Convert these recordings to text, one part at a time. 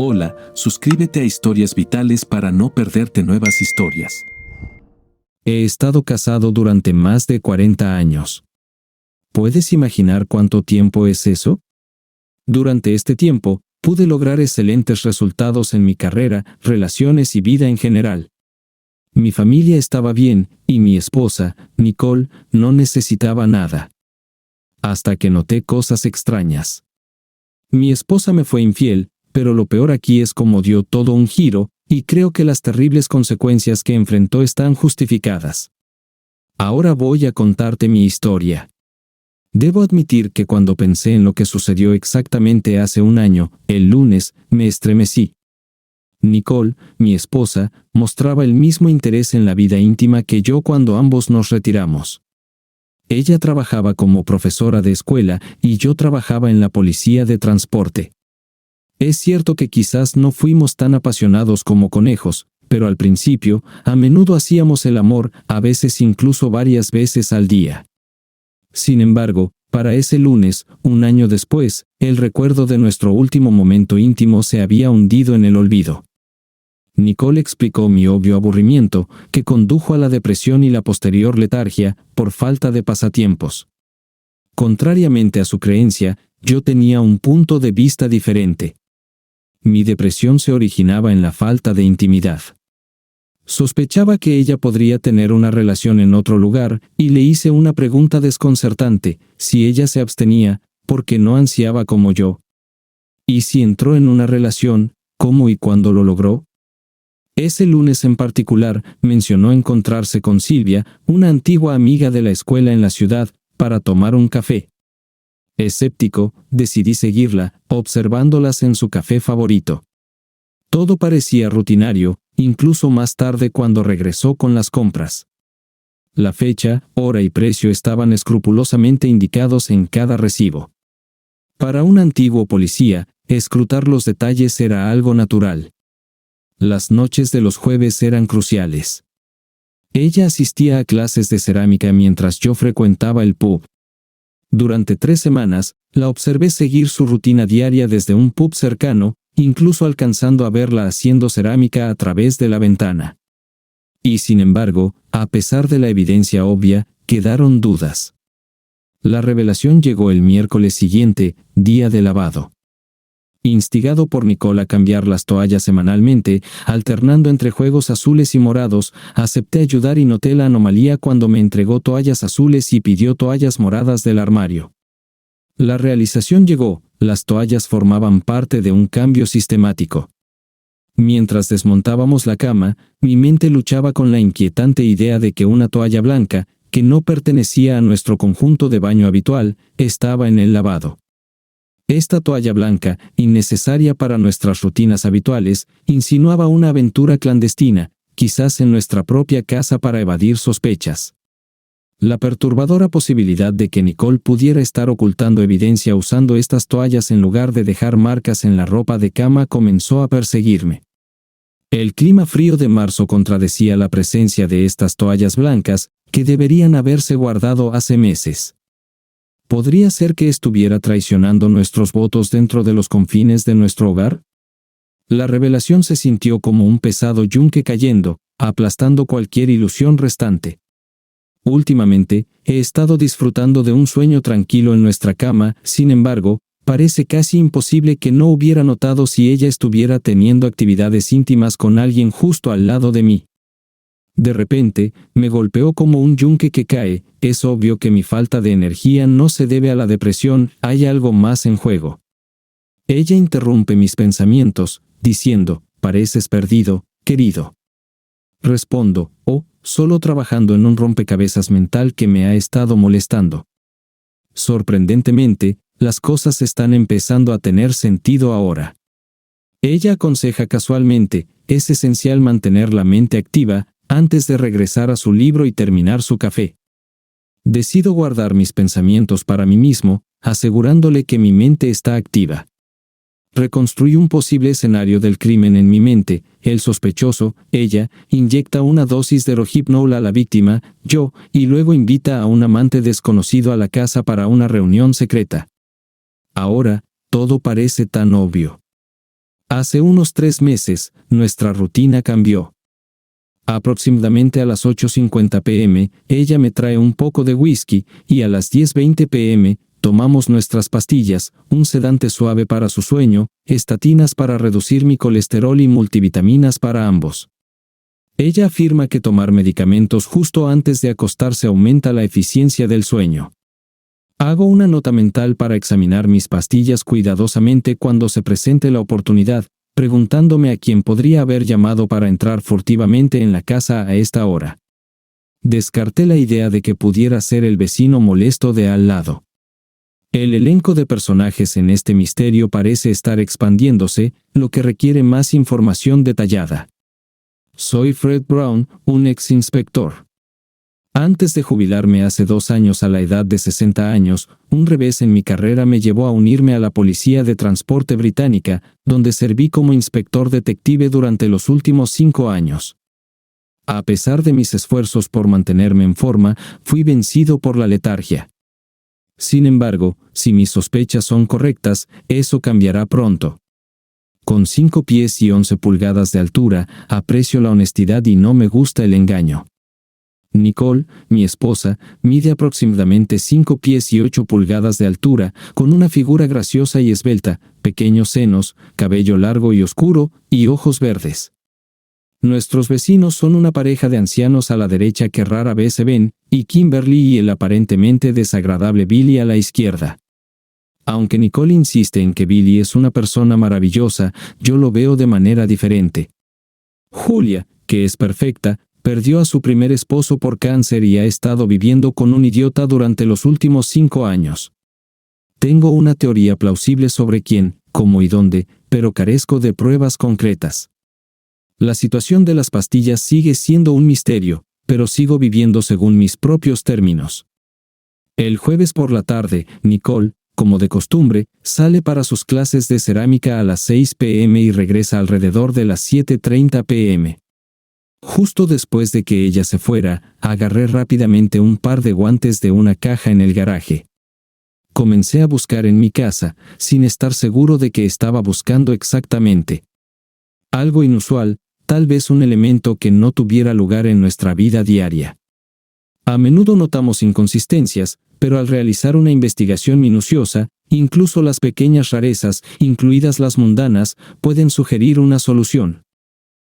Hola, suscríbete a Historias Vitales para no perderte nuevas historias. He estado casado durante más de 40 años. ¿Puedes imaginar cuánto tiempo es eso? Durante este tiempo, pude lograr excelentes resultados en mi carrera, relaciones y vida en general. Mi familia estaba bien, y mi esposa, Nicole, no necesitaba nada. Hasta que noté cosas extrañas. Mi esposa me fue infiel, pero lo peor aquí es cómo dio todo un giro, y creo que las terribles consecuencias que enfrentó están justificadas. Ahora voy a contarte mi historia. Debo admitir que cuando pensé en lo que sucedió exactamente hace un año, el lunes, me estremecí. Nicole, mi esposa, mostraba el mismo interés en la vida íntima que yo cuando ambos nos retiramos. Ella trabajaba como profesora de escuela y yo trabajaba en la policía de transporte. Es cierto que quizás no fuimos tan apasionados como conejos, pero al principio, a menudo hacíamos el amor, a veces incluso varias veces al día. Sin embargo, para ese lunes, un año después, el recuerdo de nuestro último momento íntimo se había hundido en el olvido. Nicole explicó mi obvio aburrimiento, que condujo a la depresión y la posterior letargia, por falta de pasatiempos. Contrariamente a su creencia, yo tenía un punto de vista diferente. Mi depresión se originaba en la falta de intimidad. Sospechaba que ella podría tener una relación en otro lugar, y le hice una pregunta desconcertante: si ella se abstenía, ¿por qué no ansiaba como yo? Y si entró en una relación, ¿cómo y cuándo lo logró? Ese lunes en particular, mencionó encontrarse con Silvia, una antigua amiga de la escuela en la ciudad, para tomar un café. Escéptico, decidí seguirla, observándolas en su café favorito. Todo parecía rutinario, incluso más tarde cuando regresó con las compras. La fecha, hora y precio estaban escrupulosamente indicados en cada recibo. Para un antiguo policía, escrutar los detalles era algo natural. Las noches de los jueves eran cruciales. Ella asistía a clases de cerámica mientras yo frecuentaba el pub. Durante 3 semanas, la observé seguir su rutina diaria desde un pub cercano, incluso alcanzando a verla haciendo cerámica a través de la ventana. Y sin embargo, a pesar de la evidencia obvia, quedaron dudas. La revelación llegó el miércoles siguiente, día de lavado. Instigado por Nicole a cambiar las toallas semanalmente, alternando entre juegos azules y morados, acepté ayudar y noté la anomalía cuando me entregó toallas azules y pidió toallas moradas del armario. La realización llegó: las toallas formaban parte de un cambio sistemático. Mientras desmontábamos la cama, mi mente luchaba con la inquietante idea de que una toalla blanca, que no pertenecía a nuestro conjunto de baño habitual, estaba en el lavado. Esta toalla blanca, innecesaria para nuestras rutinas habituales, insinuaba una aventura clandestina, quizás en nuestra propia casa para evadir sospechas. La perturbadora posibilidad de que Nicole pudiera estar ocultando evidencia usando estas toallas en lugar de dejar marcas en la ropa de cama comenzó a perseguirme. El clima frío de marzo contradecía la presencia de estas toallas blancas, que deberían haberse guardado hace meses. ¿Podría ser que estuviera traicionando nuestros votos dentro de los confines de nuestro hogar? La revelación se sintió como un pesado yunque cayendo, aplastando cualquier ilusión restante. Últimamente, he estado disfrutando de un sueño tranquilo en nuestra cama, sin embargo, parece casi imposible que no hubiera notado si ella estuviera teniendo actividades íntimas con alguien justo al lado de mí. De repente, me golpeó como un yunque que cae. Es obvio que mi falta de energía no se debe a la depresión, hay algo más en juego. Ella interrumpe mis pensamientos, diciendo: pareces perdido, querido. Respondo: oh, solo trabajando en un rompecabezas mental que me ha estado molestando. Sorprendentemente, las cosas están empezando a tener sentido ahora. Ella aconseja casualmente: es esencial mantener la mente activa, antes de regresar a su libro y terminar su café. Decido guardar mis pensamientos para mí mismo, asegurándole que mi mente está activa. Reconstruyo un posible escenario del crimen en mi mente: el sospechoso, ella, inyecta una dosis de rohypnol a la víctima, yo, y luego invita a un amante desconocido a la casa para una reunión secreta. Ahora, todo parece tan obvio. Hace unos 3 meses, nuestra rutina cambió. Aproximadamente a las 8:50 p.m., ella me trae un poco de whisky, y a las 10:20 p.m., tomamos nuestras pastillas, un sedante suave para su sueño, estatinas para reducir mi colesterol y multivitaminas para ambos. Ella afirma que tomar medicamentos justo antes de acostarse aumenta la eficiencia del sueño. Hago una nota mental para examinar mis pastillas cuidadosamente cuando se presente la oportunidad, preguntándome a quién podría haber llamado para entrar furtivamente en la casa a esta hora. Descarté la idea de que pudiera ser el vecino molesto de al lado. El elenco de personajes en este misterio parece estar expandiéndose, lo que requiere más información detallada. Soy Fred Brown, un ex inspector. Antes de jubilarme hace 2 años a la edad de 60 años, un revés en mi carrera me llevó a unirme a la Policía de Transporte británica, donde serví como inspector detective durante los últimos 5 años. A pesar de mis esfuerzos por mantenerme en forma, fui vencido por la letargia. Sin embargo, si mis sospechas son correctas, eso cambiará pronto. Con 5 pies y 11 pulgadas de altura, aprecio la honestidad y no me gusta el engaño. Nicole, mi esposa, mide aproximadamente 5 pies y 8 pulgadas de altura, con una figura graciosa y esbelta, pequeños senos, cabello largo y oscuro, y ojos verdes. Nuestros vecinos son una pareja de ancianos a la derecha que rara vez se ven, y Kimberly y el aparentemente desagradable Billy a la izquierda. Aunque Nicole insiste en que Billy es una persona maravillosa, yo lo veo de manera diferente. Julia, que es perfecta, perdió a su primer esposo por cáncer y ha estado viviendo con un idiota durante los últimos 5 años. Tengo una teoría plausible sobre quién, cómo y dónde, pero carezco de pruebas concretas. La situación de las pastillas sigue siendo un misterio, pero sigo viviendo según mis propios términos. El jueves por la tarde, Nicole, como de costumbre, sale para sus clases de cerámica a las 6 p.m. y regresa alrededor de las 7:30 p.m. Justo después de que ella se fuera, agarré rápidamente un par de guantes de una caja en el garaje. Comencé a buscar en mi casa, sin estar seguro de qué estaba buscando exactamente. Algo inusual, tal vez un elemento que no tuviera lugar en nuestra vida diaria. A menudo notamos inconsistencias, pero al realizar una investigación minuciosa, incluso las pequeñas rarezas, incluidas las mundanas, pueden sugerir una solución.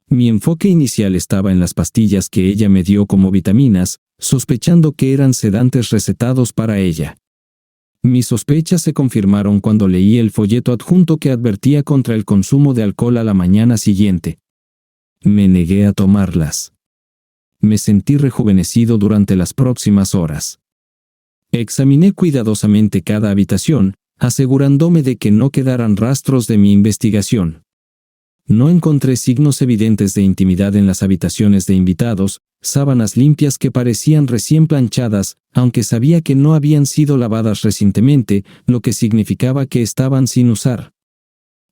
Mi enfoque inicial estaba en las pastillas que ella me dio como vitaminas, sospechando que eran sedantes recetados para ella. Mis sospechas se confirmaron cuando leí el folleto adjunto que advertía contra el consumo de alcohol a la mañana siguiente. Me negué a tomarlas. Me sentí rejuvenecido durante las próximas horas. Examiné cuidadosamente cada habitación, asegurándome de que no quedaran rastros de mi investigación. No encontré signos evidentes de intimidad en las habitaciones de invitados, sábanas limpias que parecían recién planchadas, aunque sabía que no habían sido lavadas recientemente, lo que significaba que estaban sin usar.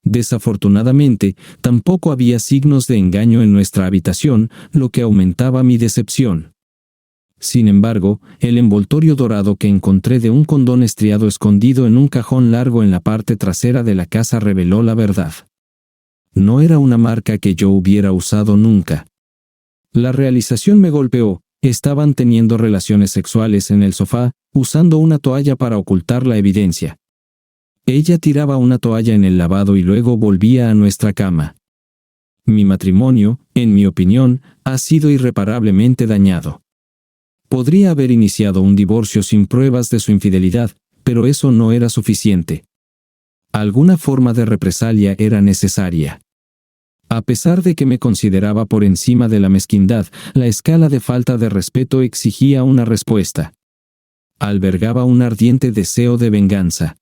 Desafortunadamente, tampoco había signos de engaño en nuestra habitación, lo que aumentaba mi decepción. Sin embargo, el envoltorio dorado que encontré de un condón estriado escondido en un cajón largo en la parte trasera de la casa reveló la verdad. No era una marca que yo hubiera usado nunca. La realización me golpeó. Estaban teniendo relaciones sexuales en el sofá, usando una toalla para ocultar la evidencia. Ella tiraba una toalla en el lavado y luego volvía a nuestra cama. Mi matrimonio, en mi opinión, ha sido irreparablemente dañado. Podría haber iniciado un divorcio sin pruebas de su infidelidad, pero eso no era suficiente. Alguna forma de represalia era necesaria. A pesar de que me consideraba por encima de la mezquindad, la escala de falta de respeto exigía una respuesta. Albergaba un ardiente deseo de venganza.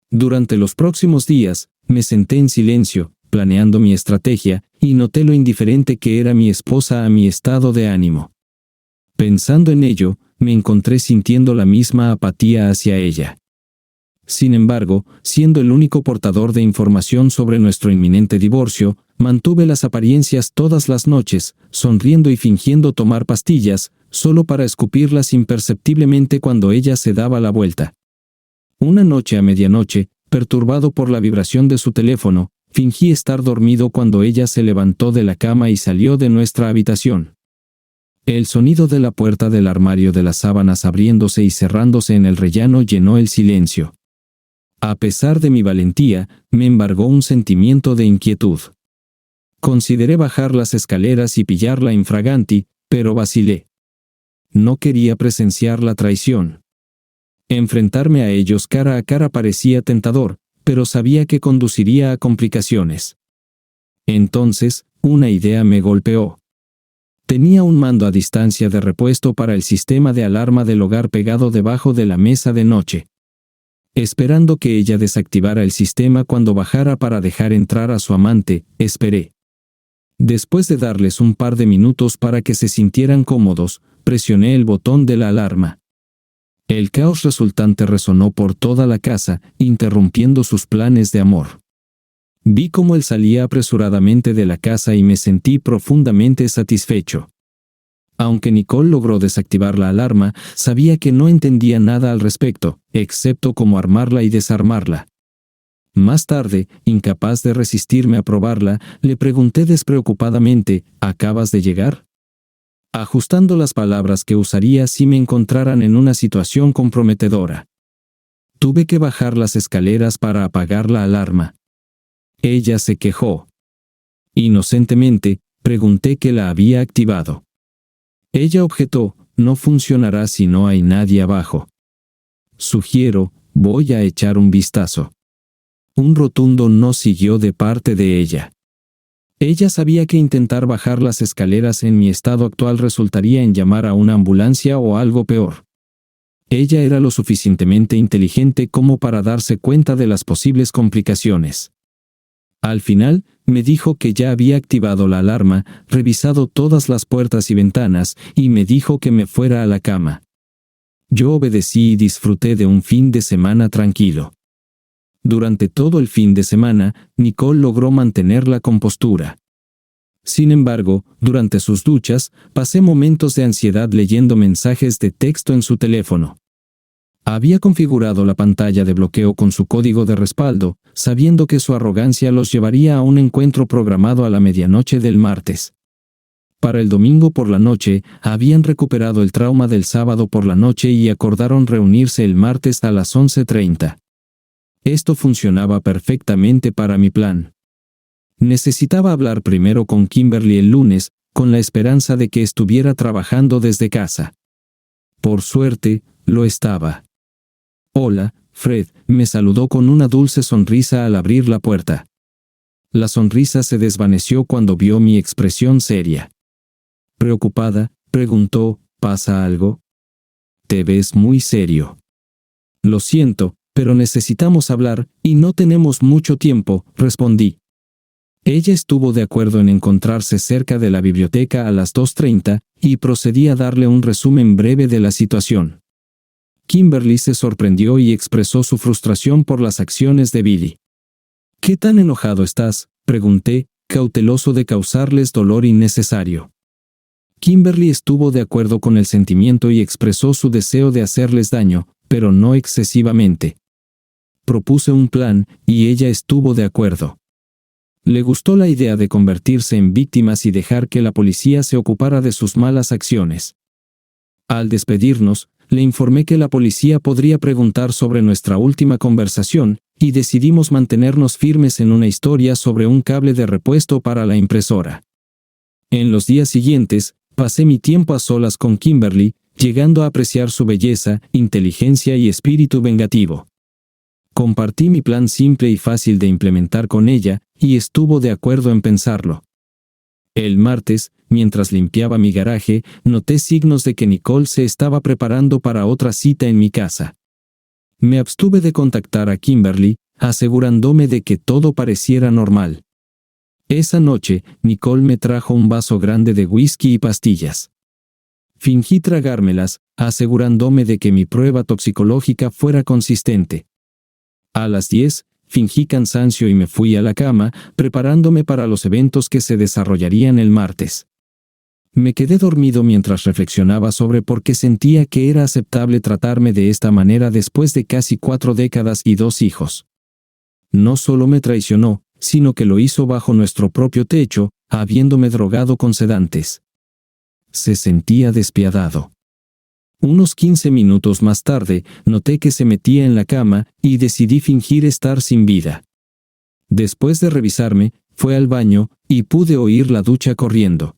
Durante los próximos días, me senté en silencio, planeando mi estrategia, y noté lo indiferente que era mi esposa a mi estado de ánimo. Pensando en ello, me encontré sintiendo la misma apatía hacia ella. Sin embargo, siendo el único portador de información sobre nuestro inminente divorcio, mantuve las apariencias todas las noches, sonriendo y fingiendo tomar pastillas, solo para escupirlas imperceptiblemente cuando ella se daba la vuelta. Una noche a medianoche, perturbado por la vibración de su teléfono, Fingí estar dormido cuando ella se levantó de la cama y salió de nuestra habitación. El sonido de la puerta del armario de las sábanas abriéndose y cerrándose en el rellano llenó el silencio. A pesar de mi valentía, me embargó un sentimiento de inquietud. Consideré bajar las escaleras y pillarla infraganti, pero vacilé. No quería presenciar la traición. Enfrentarme a ellos cara a cara parecía tentador, pero sabía que conduciría a complicaciones. Entonces, una idea me golpeó. Tenía un mando a distancia de repuesto para el sistema de alarma del hogar pegado debajo de la mesa de noche. Esperando que ella desactivara el sistema cuando bajara para dejar entrar a su amante, esperé. Después de darles un par de minutos para que se sintieran cómodos, presioné el botón de la alarma. El caos resultante resonó por toda la casa, interrumpiendo sus planes de amor. Vi cómo él salía apresuradamente de la casa y me sentí profundamente satisfecho. Aunque Nicole logró desactivar la alarma, sabía que no entendía nada al respecto, excepto cómo armarla y desarmarla. Más tarde, incapaz de resistirme a probarla, le pregunté despreocupadamente, ¿acabas de llegar? Ajustando las palabras que usaría si me encontraran en una situación comprometedora. Tuve que bajar las escaleras para apagar la alarma. Ella se quejó. Inocentemente, pregunté qué la había activado. Ella objetó, no funcionará si no hay nadie abajo. Sugiero, voy a echar un vistazo. Un rotundo no siguió de parte de ella. Ella sabía que intentar bajar las escaleras en mi estado actual resultaría en llamar a una ambulancia o algo peor. Ella era lo suficientemente inteligente como para darse cuenta de las posibles complicaciones. Al final, me dijo que ya había activado la alarma, revisado todas las puertas y ventanas, y me dijo que me fuera a la cama. Yo obedecí y disfruté de un fin de semana tranquilo. Durante todo el fin de semana, Nicole logró mantener la compostura. Sin embargo, durante sus duchas, pasé momentos de ansiedad leyendo mensajes de texto en su teléfono. Había configurado la pantalla de bloqueo con su código de respaldo, sabiendo que su arrogancia los llevaría a un encuentro programado a la medianoche del martes. Para el domingo por la noche, habían recuperado el trauma del sábado por la noche y acordaron reunirse el martes a las 11:30. Esto funcionaba perfectamente para mi plan. Necesitaba hablar primero con Kimberly el lunes, con la esperanza de que estuviera trabajando desde casa. Por suerte, lo estaba. «Hola, Fred», me saludó con una dulce sonrisa al abrir la puerta. La sonrisa se desvaneció cuando vio mi expresión seria. Preocupada, preguntó, ¿pasa algo? Te ves muy serio. Lo siento, pero necesitamos hablar, y no tenemos mucho tiempo, respondí. Ella estuvo de acuerdo en encontrarse cerca de la biblioteca a las 2:30, y procedí a darle un resumen breve de la situación. Kimberly se sorprendió y expresó su frustración por las acciones de Billy. «¿Qué tan enojado estás?», pregunté, cauteloso de causarles dolor innecesario. Kimberly estuvo de acuerdo con el sentimiento y expresó su deseo de hacerles daño, pero no excesivamente. Propuse un plan, y ella estuvo de acuerdo. Le gustó la idea de convertirse en víctimas y dejar que la policía se ocupara de sus malas acciones. Al despedirnos, le informé que la policía podría preguntar sobre nuestra última conversación, y decidimos mantenernos firmes en una historia sobre un cable de repuesto para la impresora. En los días siguientes, pasé mi tiempo a solas con Kimberly, llegando a apreciar su belleza, inteligencia y espíritu vengativo. Compartí mi plan simple y fácil de implementar con ella, y estuvo de acuerdo en pensarlo. El martes, mientras limpiaba mi garaje, noté signos de que Nicole se estaba preparando para otra cita en mi casa. Me abstuve de contactar a Kimberly, asegurándome de que todo pareciera normal. Esa noche, Nicole me trajo un vaso grande de whisky y pastillas. Fingí tragármelas, asegurándome de que mi prueba toxicológica fuera consistente. A las 10, fingí cansancio y me fui a la cama, preparándome para los eventos que se desarrollarían el martes. Me quedé dormido mientras reflexionaba sobre por qué sentía que era aceptable tratarme de esta manera después de casi 4 décadas y 2 hijos. No solo me traicionó, sino que lo hizo bajo nuestro propio techo, habiéndome drogado con sedantes. Se sentía despiadado. Unos 15 minutos más tarde, noté que se metía en la cama y decidí fingir estar sin vida. Después de revisarme, fue al baño y pude oír la ducha corriendo.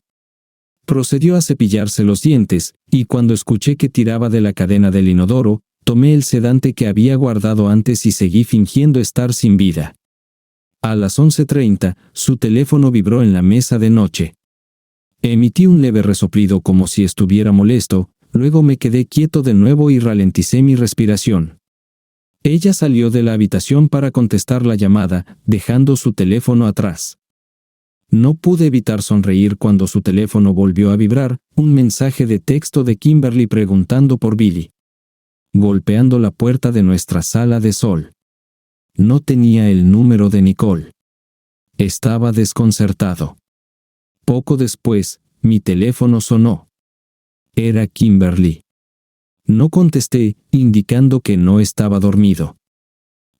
Procedió a cepillarse los dientes, y cuando escuché que tiraba de la cadena del inodoro, tomé el sedante que había guardado antes y seguí fingiendo estar sin vida. A las 11:30, su teléfono vibró en la mesa de noche. Emití un leve resoplido como si estuviera molesto, luego me quedé quieto de nuevo y ralenticé mi respiración. Ella salió de la habitación para contestar la llamada, dejando su teléfono atrás. No pude evitar sonreír cuando su teléfono volvió a vibrar, un mensaje de texto de Kimberly preguntando por Billy. Golpeando la puerta de nuestra sala de sol. No tenía el número de Nicole. Estaba desconcertado. Poco después, mi teléfono sonó. Era Kimberly. No contesté, indicando que no estaba dormido.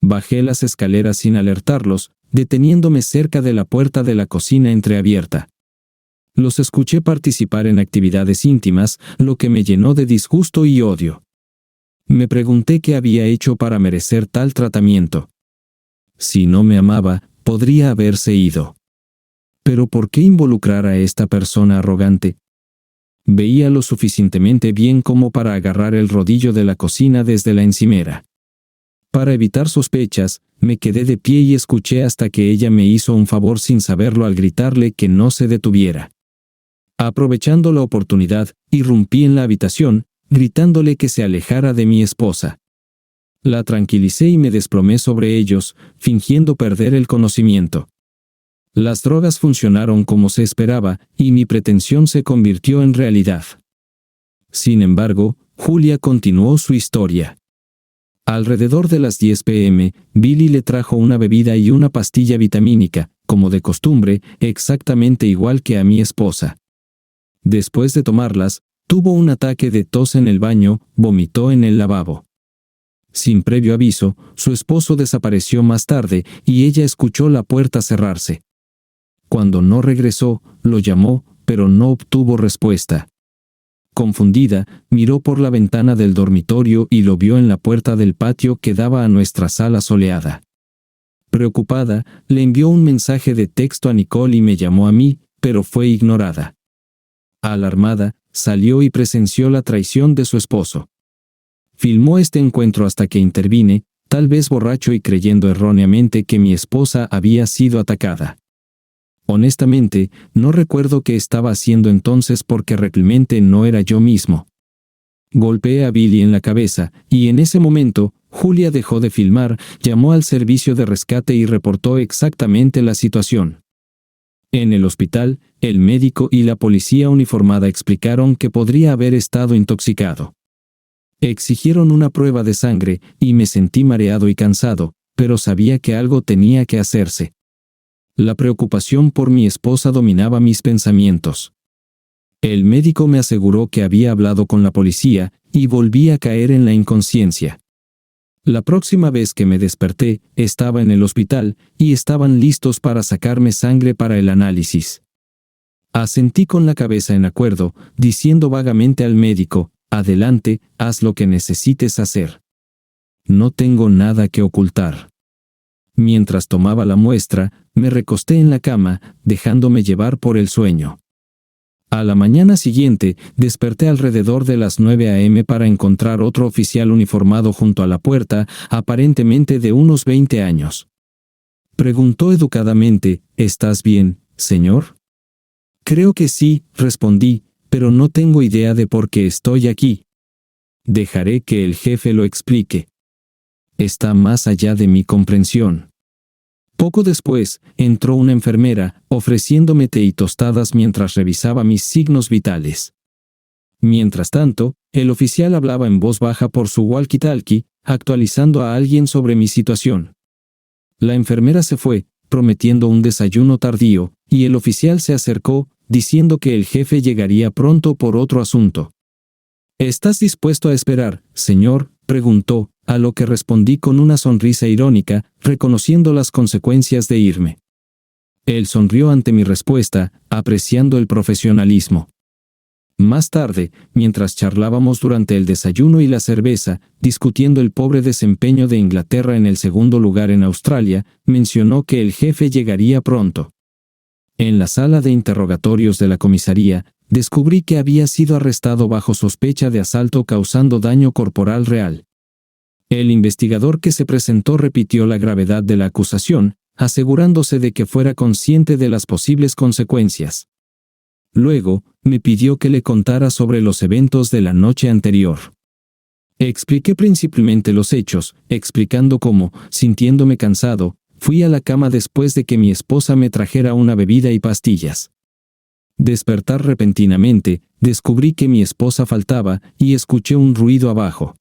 Bajé las escaleras sin alertarlos, deteniéndome cerca de la puerta de la cocina entreabierta. Los escuché participar en actividades íntimas, lo que me llenó de disgusto y odio. Me pregunté qué había hecho para merecer tal tratamiento. Si no me amaba, podría haberse ido. Pero ¿por qué involucrar a esta persona arrogante? Veía lo suficientemente bien como para agarrar el rodillo de la cocina desde la encimera. Para evitar sospechas, me quedé de pie y escuché hasta que ella me hizo un favor sin saberlo al gritarle que no se detuviera. Aprovechando la oportunidad, irrumpí en la habitación, gritándole que se alejara de mi esposa. La tranquilicé y me desplomé sobre ellos, fingiendo perder el conocimiento. Las drogas funcionaron como se esperaba, y mi pretensión se convirtió en realidad. Sin embargo, Julia continuó su historia. Alrededor de las 10 p.m., Billy le trajo una bebida y una pastilla vitamínica, como de costumbre, exactamente igual que a mi esposa. Después de tomarlas, tuvo un ataque de tos en el baño, vomitó en el lavabo. Sin previo aviso, su esposo desapareció más tarde y ella escuchó la puerta cerrarse. Cuando no regresó, lo llamó, pero no obtuvo respuesta. Confundida, miró por la ventana del dormitorio y lo vio en la puerta del patio que daba a nuestra sala soleada. Preocupada, le envió un mensaje de texto a Nicole y me llamó a mí, pero fue ignorada. Alarmada, salió y presenció la traición de su esposo. Filmó este encuentro hasta que intervine, tal vez borracho y creyendo erróneamente que mi esposa había sido atacada. Honestamente, no recuerdo qué estaba haciendo entonces porque realmente no era yo mismo. Golpeé a Billy en la cabeza, y en ese momento, Julia dejó de filmar, llamó al servicio de rescate y reportó exactamente la situación. En el hospital, el médico y la policía uniformada explicaron que podría haber estado intoxicado. Exigieron una prueba de sangre, y me sentí mareado y cansado, pero sabía que algo tenía que hacerse. La preocupación por mi esposa dominaba mis pensamientos. El médico me aseguró que había hablado con la policía, y volví a caer en la inconsciencia. La próxima vez que me desperté, estaba en el hospital, y estaban listos para sacarme sangre para el análisis. Asentí con la cabeza en acuerdo, diciendo vagamente al médico, «Adelante, haz lo que necesites hacer. No tengo nada que ocultar». Mientras tomaba la muestra, me recosté en la cama, dejándome llevar por el sueño. A la mañana siguiente, desperté alrededor de las 9 a.m. para encontrar otro oficial uniformado junto a la puerta, aparentemente de unos 20 años. Preguntó educadamente, «¿Estás bien, señor?» «Creo que sí», respondí, «pero no tengo idea de por qué estoy aquí». «Dejaré que el jefe lo explique. Está más allá de mi comprensión». Poco después, entró una enfermera, ofreciéndome té y tostadas mientras revisaba mis signos vitales. Mientras tanto, el oficial hablaba en voz baja por su walkie-talkie, actualizando a alguien sobre mi situación. La enfermera se fue, prometiendo un desayuno tardío, y el oficial se acercó, diciendo que el jefe llegaría pronto por otro asunto. «¿Estás dispuesto a esperar, señor?», preguntó, a lo que respondí con una sonrisa irónica, reconociendo las consecuencias de irme. Él sonrió ante mi respuesta, apreciando el profesionalismo. Más tarde, mientras charlábamos durante el desayuno y la cerveza, discutiendo el pobre desempeño de Inglaterra en el segundo lugar en Australia, mencionó que el jefe llegaría pronto. En la sala de interrogatorios de la comisaría, descubrí que había sido arrestado bajo sospecha de asalto causando daño corporal real. El investigador que se presentó repitió la gravedad de la acusación, asegurándose de que fuera consciente de las posibles consecuencias. Luego, me pidió que le contara sobre los eventos de la noche anterior. Expliqué principalmente los hechos, explicando cómo, sintiéndome cansado, fui a la cama después de que mi esposa me trajera una bebida y pastillas. Despertar repentinamente, descubrí que mi esposa faltaba y escuché un ruido abajo.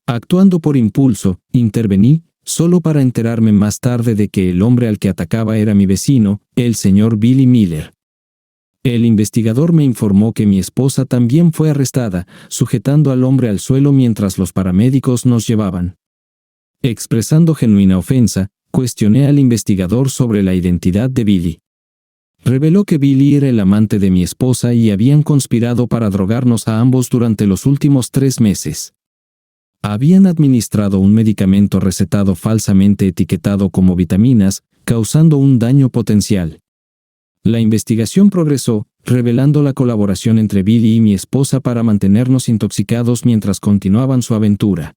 Actuando por impulso, intervení, solo para enterarme más tarde de que el hombre al que atacaba era mi vecino, el señor Billy Miller. El investigador me informó que mi esposa también fue arrestada, sujetando al hombre al suelo mientras los paramédicos nos llevaban. Expresando genuina ofensa, cuestioné al investigador sobre la identidad de Billy. Reveló que Billy era el amante de mi esposa y habían conspirado para drogarnos a ambos durante los últimos 3 meses. Habían administrado un medicamento recetado falsamente etiquetado como vitaminas, causando un daño potencial. La investigación progresó, revelando la colaboración entre Billy y mi esposa para mantenernos intoxicados mientras continuaban su aventura.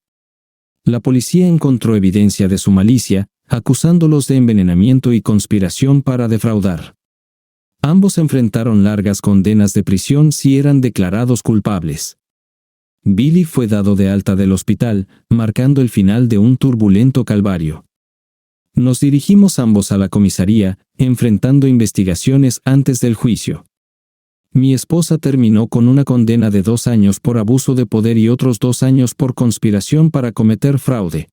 La policía encontró evidencia de su malicia, acusándolos de envenenamiento y conspiración para defraudar. Ambos enfrentaron largas condenas de prisión si eran declarados culpables. Billy fue dado de alta del hospital, marcando el final de un turbulento calvario. Nos dirigimos ambos a la comisaría, enfrentando investigaciones antes del juicio. Mi esposa terminó con una condena de 2 años por abuso de poder y otros 2 años por conspiración para cometer fraude.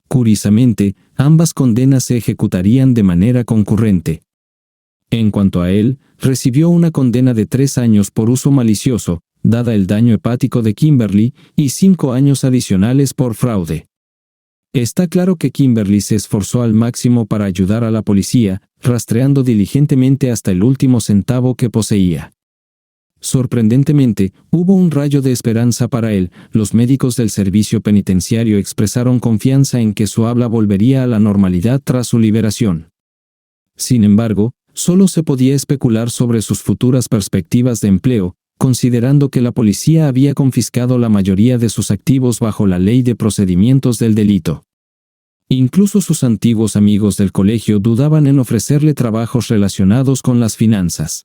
Curiosamente, ambas condenas se ejecutarían de manera concurrente. En cuanto a él, recibió una condena de 3 años por uso malicioso, dada el daño hepático de Kimberly, y 5 años adicionales por fraude. Está claro que Kimberly se esforzó al máximo para ayudar a la policía, rastreando diligentemente hasta el último centavo que poseía. Sorprendentemente, hubo un rayo de esperanza para él. Los médicos del servicio penitenciario expresaron confianza en que su habla volvería a la normalidad tras su liberación. Sin embargo, solo se podía especular sobre sus futuras perspectivas de empleo, considerando que la policía había confiscado la mayoría de sus activos bajo la ley de procedimientos del delito. Incluso sus antiguos amigos del colegio dudaban en ofrecerle trabajos relacionados con las finanzas.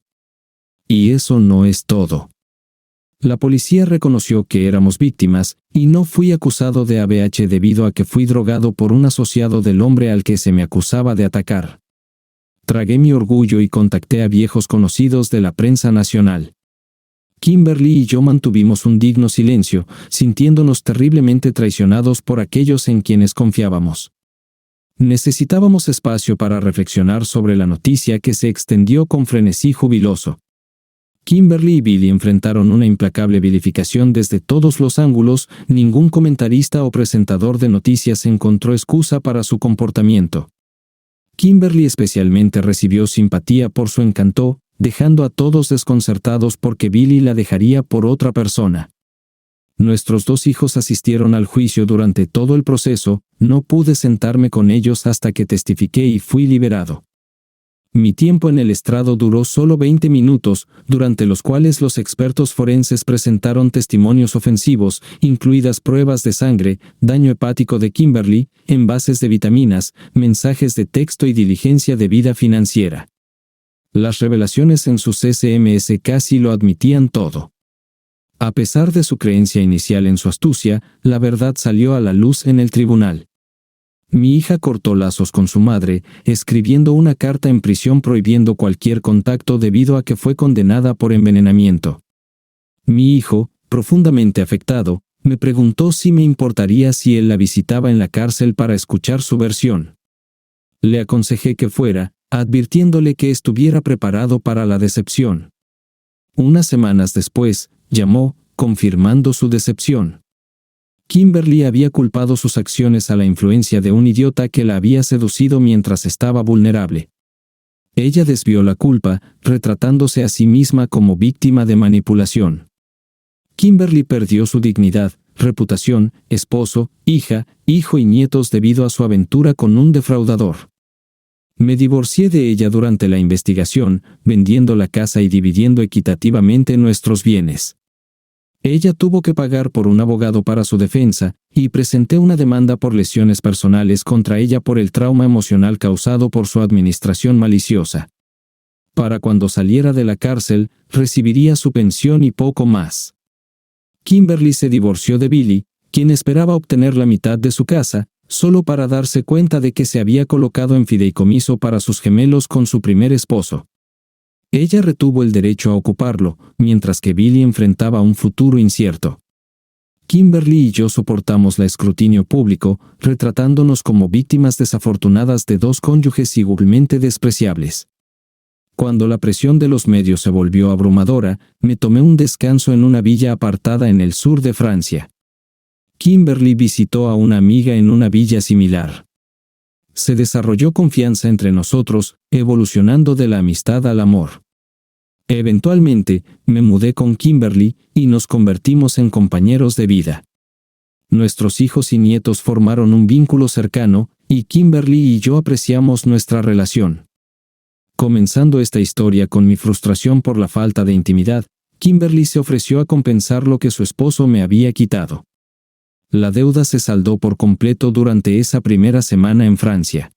Y eso no es todo. La policía reconoció que éramos víctimas, y no fui acusado de ABH debido a que fui drogado por un asociado del hombre al que se me acusaba de atacar. Tragué mi orgullo y contacté a viejos conocidos de la prensa nacional. Kimberly y yo mantuvimos un digno silencio, sintiéndonos terriblemente traicionados por aquellos en quienes confiábamos. Necesitábamos espacio para reflexionar sobre la noticia que se extendió con frenesí jubiloso. Kimberly y Billy enfrentaron una implacable vilificación desde todos los ángulos. Ningún comentarista o presentador de noticias encontró excusa para su comportamiento. Kimberly especialmente recibió simpatía por su encanto, dejando a todos desconcertados porque Billy la dejaría por otra persona. Nuestros 2 hijos asistieron al juicio durante todo el proceso. No pude sentarme con ellos hasta que testifiqué y fui liberado. Mi tiempo en el estrado duró solo 20 minutos, durante los cuales los expertos forenses presentaron testimonios ofensivos, incluidas pruebas de sangre, daño hepático de Kimberly, envases de vitaminas, mensajes de texto y diligencia de vida financiera. Las revelaciones en sus SMS casi lo admitían todo. A pesar de su creencia inicial en su astucia, la verdad salió a la luz en el tribunal. Mi hija cortó lazos con su madre, escribiendo una carta en prisión prohibiendo cualquier contacto debido a que fue condenada por envenenamiento. Mi hijo, profundamente afectado, me preguntó si me importaría si él la visitaba en la cárcel para escuchar su versión. Le aconsejé que fuera, advirtiéndole que estuviera preparado para la decepción. Unas semanas después, llamó, confirmando su decepción. Kimberly había culpado sus acciones a la influencia de un idiota que la había seducido mientras estaba vulnerable. Ella desvió la culpa, retratándose a sí misma como víctima de manipulación. Kimberly perdió su dignidad, reputación, esposo, hija, hijo y nietos debido a su aventura con un defraudador. Me divorcié de ella durante la investigación, vendiendo la casa y dividiendo equitativamente nuestros bienes. Ella tuvo que pagar por un abogado para su defensa, y presenté una demanda por lesiones personales contra ella por el trauma emocional causado por su administración maliciosa. Para cuando saliera de la cárcel, recibiría su pensión y poco más. Kimberly se divorció de Billy, quien esperaba obtener la mitad de su casa, solo para darse cuenta de que se había colocado en fideicomiso para sus gemelos con su primer esposo. Ella retuvo el derecho a ocuparlo, mientras que Billy enfrentaba un futuro incierto. Kimberly y yo soportamos el escrutinio público, retratándonos como víctimas desafortunadas de dos cónyuges igualmente despreciables. Cuando la presión de los medios se volvió abrumadora, me tomé un descanso en una villa apartada en el sur de Francia. Kimberly visitó a una amiga en una villa similar. Se desarrolló confianza entre nosotros, evolucionando de la amistad al amor. Eventualmente, me mudé con Kimberly y nos convertimos en compañeros de vida. Nuestros hijos y nietos formaron un vínculo cercano, y Kimberly y yo apreciamos nuestra relación. Comenzando esta historia con mi frustración por la falta de intimidad, Kimberly se ofreció a compensar lo que su esposo me había quitado. La deuda se saldó por completo durante esa primera semana en Francia.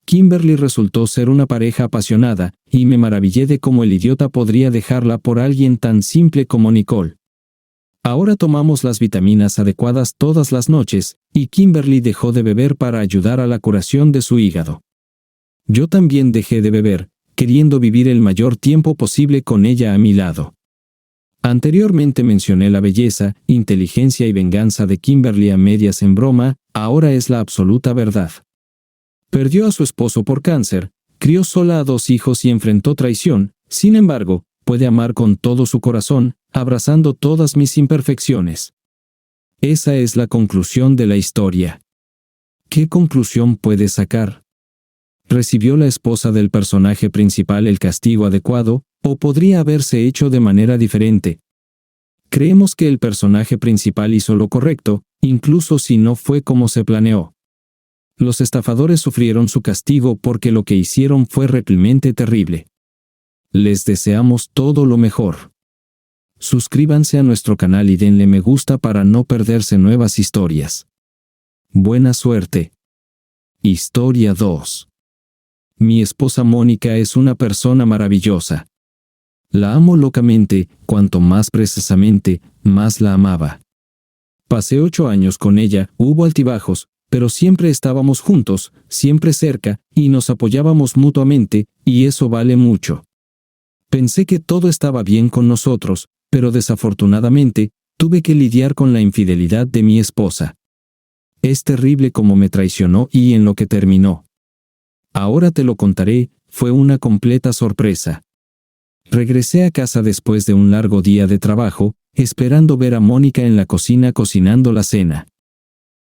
Kimberly resultó ser una pareja apasionada, y me maravillé de cómo el idiota podría dejarla por alguien tan simple como Nicole. Ahora tomamos las vitaminas adecuadas todas las noches, y Kimberly dejó de beber para ayudar a la curación de su hígado. Yo también dejé de beber, queriendo vivir el mayor tiempo posible con ella a mi lado. Anteriormente mencioné la belleza, inteligencia y venganza de Kimberly a medias en broma, ahora es la absoluta verdad. Perdió a su esposo por cáncer, crió sola a 2 hijos y enfrentó traición, sin embargo, puede amar con todo su corazón, abrazando todas mis imperfecciones. Esa es la conclusión de la historia. ¿Qué conclusión puedes sacar? ¿Recibió la esposa del personaje principal el castigo adecuado, o podría haberse hecho de manera diferente? Creemos que el personaje principal hizo lo correcto, incluso si no fue como se planeó. Los estafadores sufrieron su castigo porque lo que hicieron fue realmente terrible. Les deseamos todo lo mejor. Suscríbanse a nuestro canal y denle me gusta para no perderse nuevas historias. Buena suerte. Historia 2. Mi esposa Mónica es una persona maravillosa. La amo locamente, cuanto más precisamente, más la amaba. Pasé 8 años con ella, hubo altibajos, pero siempre estábamos juntos, siempre cerca, y nos apoyábamos mutuamente, y eso vale mucho. Pensé que todo estaba bien con nosotros, pero desafortunadamente, tuve que lidiar con la infidelidad de mi esposa. Es terrible cómo me traicionó y en lo que terminó. Ahora te lo contaré, fue una completa sorpresa. Regresé a casa después de un largo día de trabajo, esperando ver a Mónica en la cocina cocinando la cena.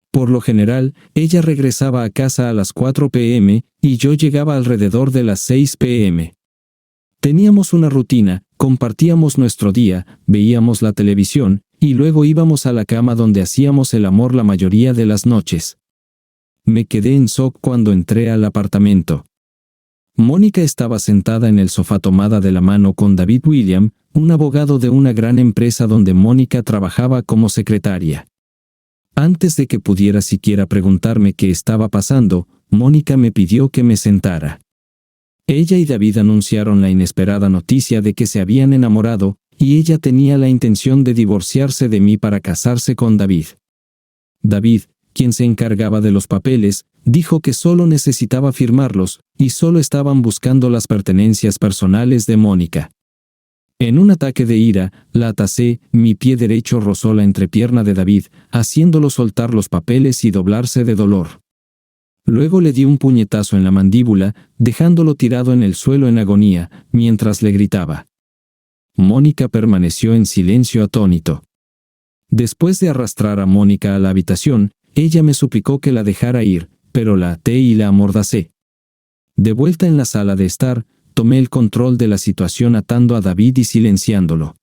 Por lo general, ella regresaba a casa a las 4 p.m. y yo llegaba alrededor de las 6 p.m. Teníamos una rutina, compartíamos nuestro día, veíamos la televisión, y luego íbamos a la cama donde hacíamos el amor la mayoría de las noches. Me quedé en shock cuando entré al apartamento. Mónica estaba sentada en el sofá tomada de la mano con David William, un abogado de una gran empresa donde Mónica trabajaba como secretaria. Antes de que pudiera siquiera preguntarme qué estaba pasando, Mónica me pidió que me sentara. Ella y David anunciaron la inesperada noticia de que se habían enamorado, y ella tenía la intención de divorciarse de mí para casarse con David. David, quien se encargaba de los papeles, dijo que solo necesitaba firmarlos, y solo estaban buscando las pertenencias personales de Mónica. En un ataque de ira, la atacé, mi pie derecho rozó la entrepierna de David, haciéndolo soltar los papeles y doblarse de dolor. Luego le di un puñetazo en la mandíbula, dejándolo tirado en el suelo en agonía, mientras le gritaba. Mónica permaneció en silencio atónito. Después de arrastrar a Mónica a la habitación, ella me suplicó que la dejara ir, pero la até y la amordacé. De vuelta en la sala de estar, tomé el control de la situación atando a David y silenciándolo.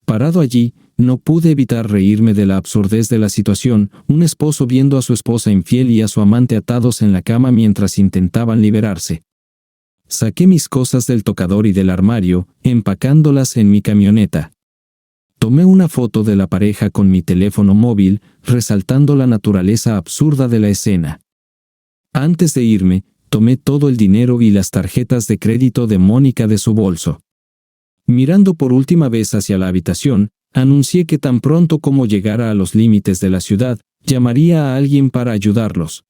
Parado allí, no pude evitar reírme de la absurdez de la situación, un esposo viendo a su esposa infiel y a su amante atados en la cama mientras intentaban liberarse. Saqué mis cosas del tocador y del armario, empacándolas en mi camioneta. Tomé una foto de la pareja con mi teléfono móvil, resaltando la naturaleza absurda de la escena. Antes de irme, tomé todo el dinero y las tarjetas de crédito de Mónica de su bolso. Mirando por última vez hacia la habitación, anuncié que tan pronto como llegara a los límites de la ciudad, llamaría a alguien para ayudarlos.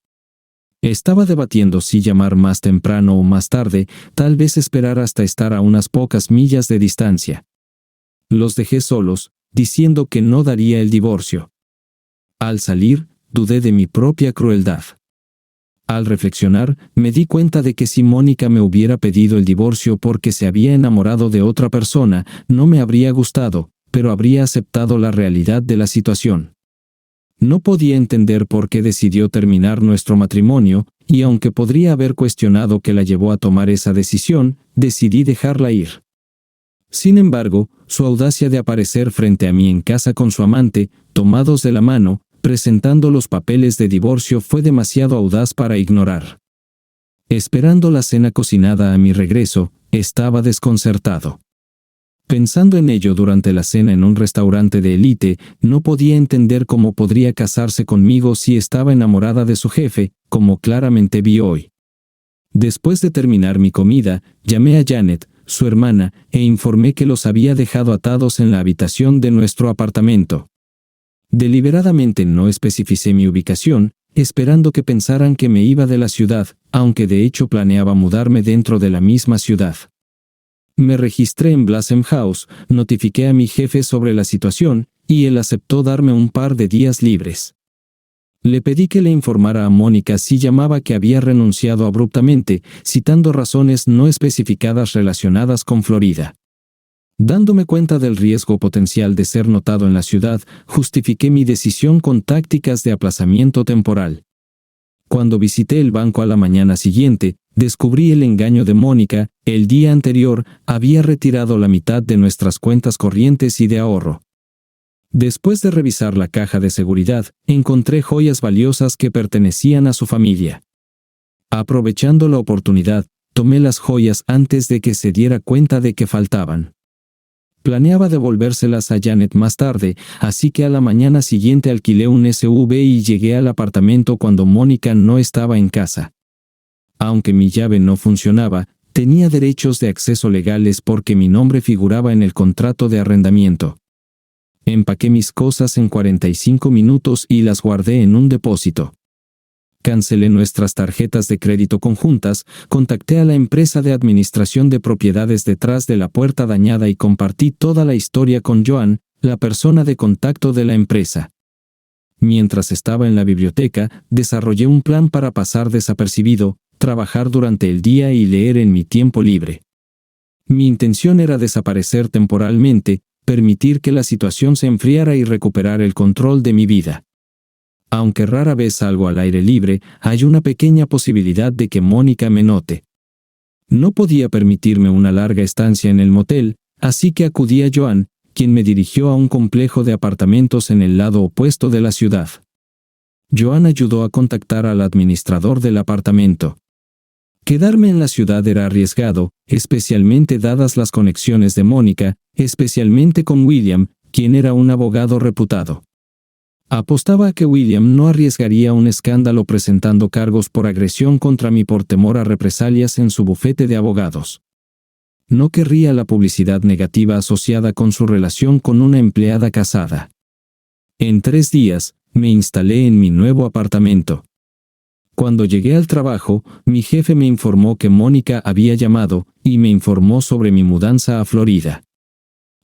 Estaba debatiendo si llamar más temprano o más tarde, tal vez esperar hasta estar a unas pocas millas de distancia. Los dejé solos, diciendo que no daría el divorcio. Al salir, dudé de mi propia crueldad. Al reflexionar, me di cuenta de que si Mónica me hubiera pedido el divorcio porque se había enamorado de otra persona, no me habría gustado, pero habría aceptado la realidad de la situación. No podía entender por qué decidió terminar nuestro matrimonio, y aunque podría haber cuestionado qué la llevó a tomar esa decisión, decidí dejarla ir. Sin embargo, su audacia de aparecer frente a mí en casa con su amante, tomados de la mano, presentando los papeles de divorcio fue demasiado audaz para ignorar. Esperando la cena cocinada a mi regreso, estaba desconcertado. Pensando en ello durante la cena en un restaurante de élite, no podía entender cómo podría casarse conmigo si estaba enamorada de su jefe, como claramente vi hoy. Después de terminar mi comida, llamé a Janet, su hermana, e informé que los había dejado atados en la habitación de nuestro apartamento. Deliberadamente no especificé mi ubicación, esperando que pensaran que me iba de la ciudad, aunque de hecho planeaba mudarme dentro de la misma ciudad. Me registré en Blossom House, notifiqué a mi jefe sobre la situación, y él aceptó darme un par de días libres. Le pedí que le informara a Mónica si llamaba que había renunciado abruptamente, citando razones no especificadas relacionadas con Florida. Dándome cuenta del riesgo potencial de ser notado en la ciudad, justifiqué mi decisión con tácticas de aplazamiento temporal. Cuando visité el banco a la mañana siguiente, descubrí el engaño de Mónica. El día anterior, había retirado la mitad de nuestras cuentas corrientes y de ahorro. Después de revisar la caja de seguridad, encontré joyas valiosas que pertenecían a su familia. Aprovechando la oportunidad, tomé las joyas antes de que se diera cuenta de que faltaban. Planeaba devolvérselas a Janet más tarde, así que a la mañana siguiente alquilé un SUV y llegué al apartamento cuando Mónica no estaba en casa. Aunque mi llave no funcionaba, tenía derechos de acceso legales porque mi nombre figuraba en el contrato de arrendamiento. Empaqué mis cosas en 45 minutos y las guardé en un depósito. Cancelé nuestras tarjetas de crédito conjuntas, contacté a la empresa de administración de propiedades detrás de la puerta dañada y compartí toda la historia con Joan, la persona de contacto de la empresa. Mientras estaba en la biblioteca, desarrollé un plan para pasar desapercibido, trabajar durante el día y leer en mi tiempo libre. Mi intención era desaparecer temporalmente, permitir que la situación se enfriara y recuperar el control de mi vida. Aunque rara vez salgo al aire libre, hay una pequeña posibilidad de que Mónica me note. No podía permitirme una larga estancia en el motel, así que acudí a Joan, quien me dirigió a un complejo de apartamentos en el lado opuesto de la ciudad. Joan ayudó a contactar al administrador del apartamento. Quedarme en la ciudad era arriesgado, especialmente dadas las conexiones de Mónica, especialmente con William, quien era un abogado reputado. Apostaba a que William no arriesgaría un escándalo presentando cargos por agresión contra mí por temor a represalias en su bufete de abogados. No querría la publicidad negativa asociada con su relación con una empleada casada. En 3 días, me instalé en mi nuevo apartamento. Cuando llegué al trabajo, mi jefe me informó que Mónica había llamado y me informó sobre mi mudanza a Florida.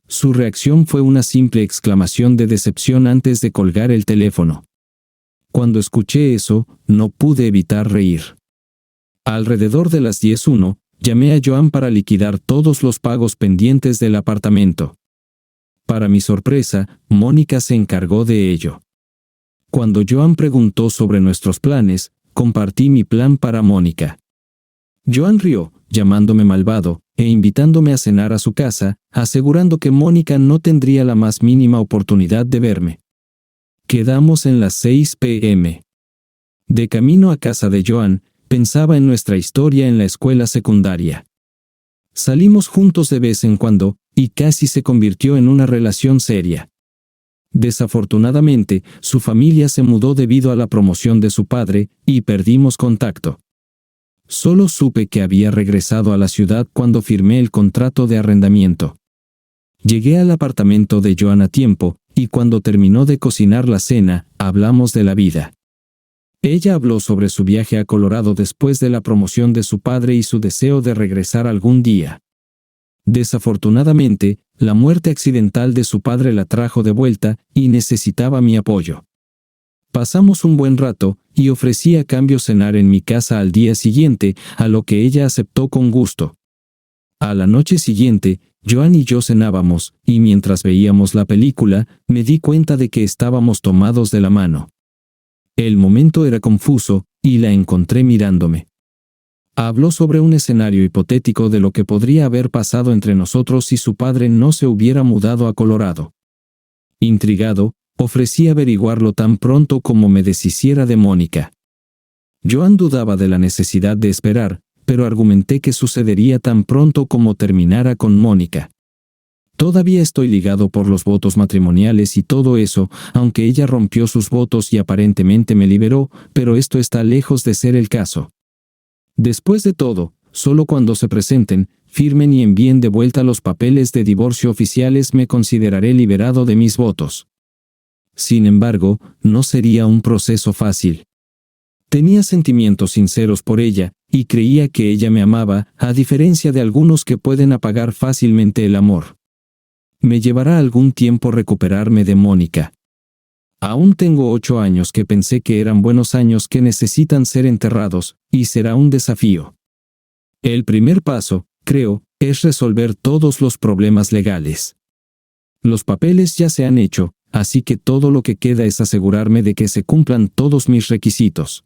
Su reacción fue una simple exclamación de decepción antes de colgar el teléfono. Cuando escuché eso, no pude evitar reír. Alrededor de las 10:01, llamé a Joan para liquidar todos los pagos pendientes del apartamento. Para mi sorpresa, Mónica se encargó de ello. Cuando Joan preguntó sobre nuestros planes, compartí mi plan para Mónica. Joan rió, llamándome malvado, e invitándome a cenar a su casa, asegurando que Mónica no tendría la más mínima oportunidad de verme. Quedamos en las 6 p.m. De camino a casa de Joan, pensaba en nuestra historia en la escuela secundaria. Salimos juntos de vez en cuando, y casi se convirtió en una relación seria. Desafortunadamente, su familia se mudó debido a la promoción de su padre, y perdimos contacto. Solo supe que había regresado a la ciudad cuando firmé el contrato de arrendamiento. Llegué al apartamento de Joan a tiempo, y cuando terminó de cocinar la cena, hablamos de la vida. Ella habló sobre su viaje a Colorado después de la promoción de su padre y su deseo de regresar algún día. Desafortunadamente, la muerte accidental de su padre la trajo de vuelta y necesitaba mi apoyo. Pasamos un buen rato y ofrecí a cambio cenar en mi casa al día siguiente, a lo que ella aceptó con gusto. A la noche siguiente, Joan y yo cenábamos, y mientras veíamos la película, me di cuenta de que estábamos tomados de la mano. El momento era confuso, y la encontré mirándome. Habló sobre un escenario hipotético de lo que podría haber pasado entre nosotros si su padre no se hubiera mudado a Colorado. Intrigado, ofrecí averiguarlo tan pronto como me deshiciera de Mónica. Joan dudaba de la necesidad de esperar, pero argumenté que sucedería tan pronto como terminara con Mónica. Todavía estoy ligado por los votos matrimoniales y todo eso, aunque ella rompió sus votos y aparentemente me liberó, pero esto está lejos de ser el caso. Después de todo, solo cuando se presenten, firmen y envíen de vuelta los papeles de divorcio oficiales me consideraré liberado de mis votos. Sin embargo, no sería un proceso fácil. Tenía sentimientos sinceros por ella, y creía que ella me amaba, a diferencia de algunos que pueden apagar fácilmente el amor. Me llevará algún tiempo recuperarme de Mónica. Aún tengo 8 años que pensé que eran buenos años que necesitan ser enterrados, y será un desafío. El primer paso, creo, es resolver todos los problemas legales. Los papeles ya se han hecho, así que todo lo que queda es asegurarme de que se cumplan todos mis requisitos.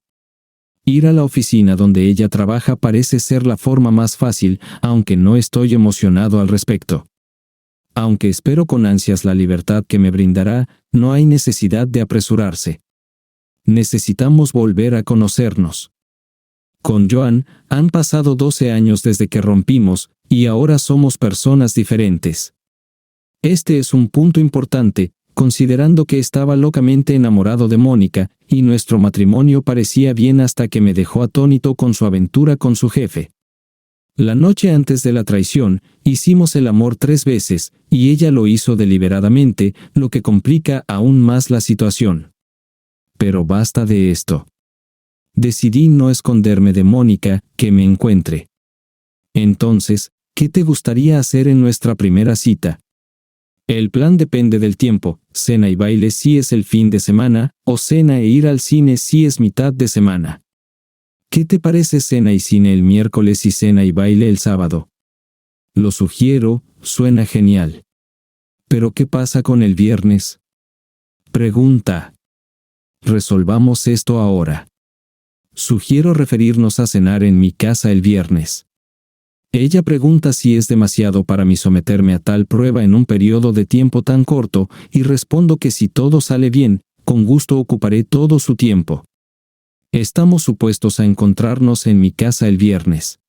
Ir a la oficina donde ella trabaja parece ser la forma más fácil, aunque no estoy emocionado al respecto. Aunque espero con ansias la libertad que me brindará, no hay necesidad de apresurarse. Necesitamos volver a conocernos. Con Joan, han pasado 12 años desde que rompimos, y ahora somos personas diferentes. Este es un punto importante, considerando que estaba locamente enamorado de Mónica, y nuestro matrimonio parecía bien hasta que me dejó atónito con su aventura con su jefe. La noche antes de la traición, hicimos el amor 3 veces, y ella lo hizo deliberadamente, lo que complica aún más la situación. Pero basta de esto. Decidí no esconderme de Mónica, que me encuentre. Entonces, ¿qué te gustaría hacer en nuestra primera cita? El plan depende del tiempo, cena y baile si es el fin de semana, o cena e ir al cine si es mitad de semana. ¿Qué te parece cena y cine el miércoles y cena y baile el sábado? Lo sugiero, suena genial. ¿Pero qué pasa con el viernes? Pregunta. Resolvamos esto ahora. Sugiero referirnos a cenar en mi casa el viernes. Ella pregunta si es demasiado para mí someterme a tal prueba en un periodo de tiempo tan corto, y respondo que si todo sale bien, con gusto ocuparé todo su tiempo. Estamos supuestos a encontrarnos en mi casa el viernes.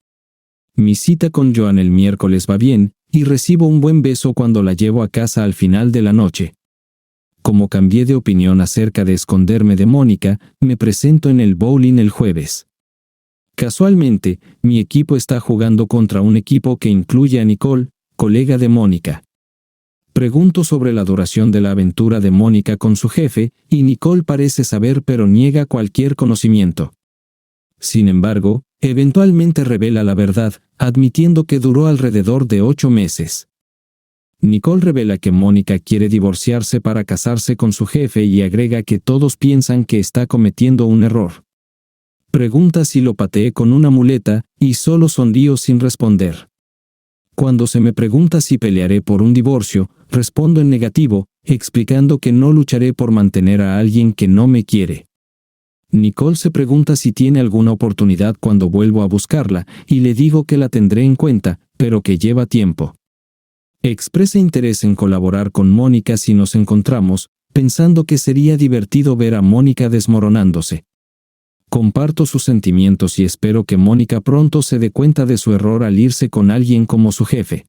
Mi cita con Joan el miércoles va bien, y recibo un buen beso cuando la llevo a casa al final de la noche. Como cambié de opinión acerca de esconderme de Mónica, me presento en el bowling el jueves. Casualmente, mi equipo está jugando contra un equipo que incluye a Nicole, colega de Mónica. Pregunto sobre la duración de la aventura de Mónica con su jefe, y Nicole parece saber pero niega cualquier conocimiento. Sin embargo, eventualmente revela la verdad, admitiendo que duró alrededor de 8 meses. Nicole revela que Mónica quiere divorciarse para casarse con su jefe y agrega que todos piensan que está cometiendo un error. Pregunta si lo pateé con una muleta, y solo sonrío sin responder. Cuando se me pregunta si pelearé por un divorcio, respondo en negativo, explicando que no lucharé por mantener a alguien que no me quiere. Nicole se pregunta si tiene alguna oportunidad cuando vuelvo a buscarla, y le digo que la tendré en cuenta, pero que lleva tiempo. Expresa interés en colaborar con Mónica si nos encontramos, pensando que sería divertido ver a Mónica desmoronándose. Comparto sus sentimientos y espero que Mónica pronto se dé cuenta de su error al irse con alguien como su jefe.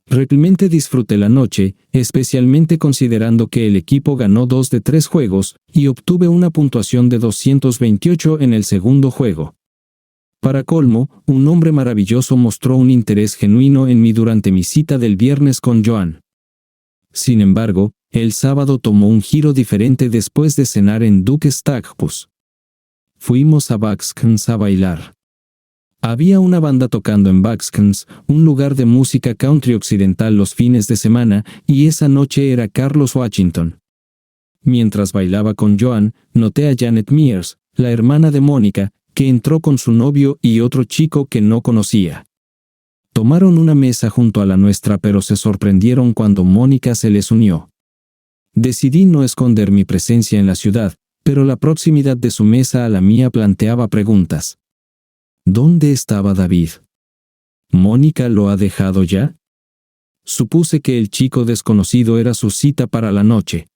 Realmente disfruté la noche, especialmente considerando que el equipo ganó 2 de 3 juegos y obtuve una puntuación de 228 en el segundo juego. Para colmo, un hombre maravilloso mostró un interés genuino en mí durante mi cita del viernes con Joan. Sin embargo, el sábado tomó un giro diferente después de cenar en Duke Staghouse. Fuimos a Buckskins a bailar. Había una banda tocando en Buckskins, un lugar de música country occidental los fines de semana, y esa noche era Carlos Washington. Mientras bailaba con Joan, noté a Janet Mears, la hermana de Mónica, que entró con su novio y otro chico que no conocía. Tomaron una mesa junto a la nuestra, pero se sorprendieron cuando Mónica se les unió. Decidí no esconder mi presencia en la ciudad, pero la proximidad de su mesa a la mía planteaba preguntas. ¿Dónde estaba David? ¿Mónica lo ha dejado ya? Supuse que el chico desconocido era su cita para la noche.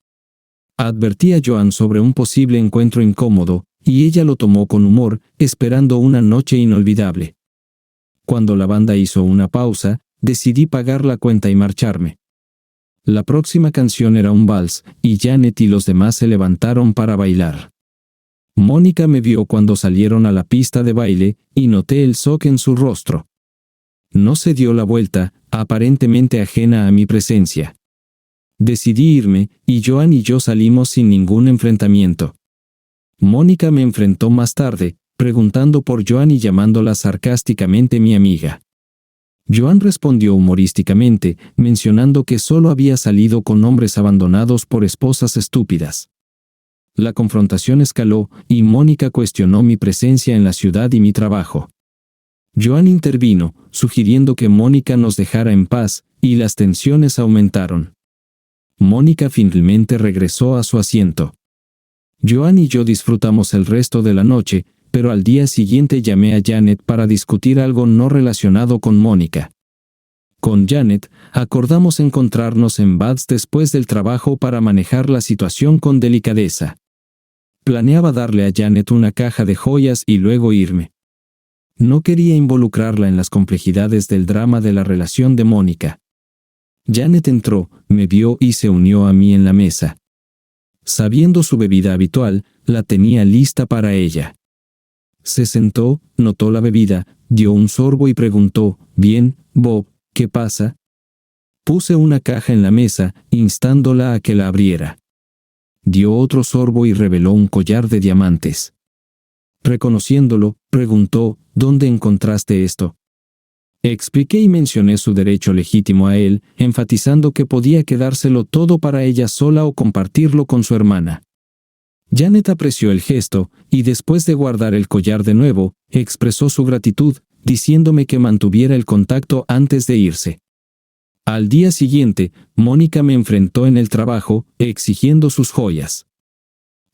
Advertí a Joan sobre un posible encuentro incómodo, y ella lo tomó con humor, esperando una noche inolvidable. Cuando la banda hizo una pausa, decidí pagar la cuenta y marcharme. La próxima canción era un vals, y Janet y los demás se levantaron para bailar. Mónica me vio cuando salieron a la pista de baile, y noté el shock en su rostro. No se dio la vuelta, aparentemente ajena a mi presencia. Decidí irme, y Joan y yo salimos sin ningún enfrentamiento. Mónica me enfrentó más tarde, preguntando por Joan y llamándola sarcásticamente mi amiga. Joan respondió humorísticamente, mencionando que solo había salido con hombres abandonados por esposas estúpidas. La confrontación escaló, y Mónica cuestionó mi presencia en la ciudad y mi trabajo. Joan intervino, sugiriendo que Mónica nos dejara en paz, y las tensiones aumentaron. Mónica finalmente regresó a su asiento. Joan y yo disfrutamos el resto de la noche, pero al día siguiente llamé a Janet para discutir algo no relacionado con Mónica. Con Janet, acordamos encontrarnos en Bads después del trabajo para manejar la situación con delicadeza. Planeaba darle a Janet una caja de joyas y luego irme. No quería involucrarla en las complejidades del drama de la relación de Mónica. Janet entró, me vio y se unió a mí en la mesa. Sabiendo su bebida habitual, la tenía lista para ella. Se sentó, notó la bebida, dio un sorbo y preguntó, «Bien, Bob, ¿qué pasa?» Puse una caja en la mesa, instándola a que la abriera. Dio otro sorbo y reveló un collar de diamantes. Reconociéndolo, preguntó, «¿Dónde encontraste esto?» Expliqué y mencioné su derecho legítimo a él, enfatizando que podía quedárselo todo para ella sola o compartirlo con su hermana. Janet apreció el gesto, y después de guardar el collar de nuevo, expresó su gratitud, diciéndome que mantuviera el contacto antes de irse. Al día siguiente, Mónica me enfrentó en el trabajo, exigiendo sus joyas.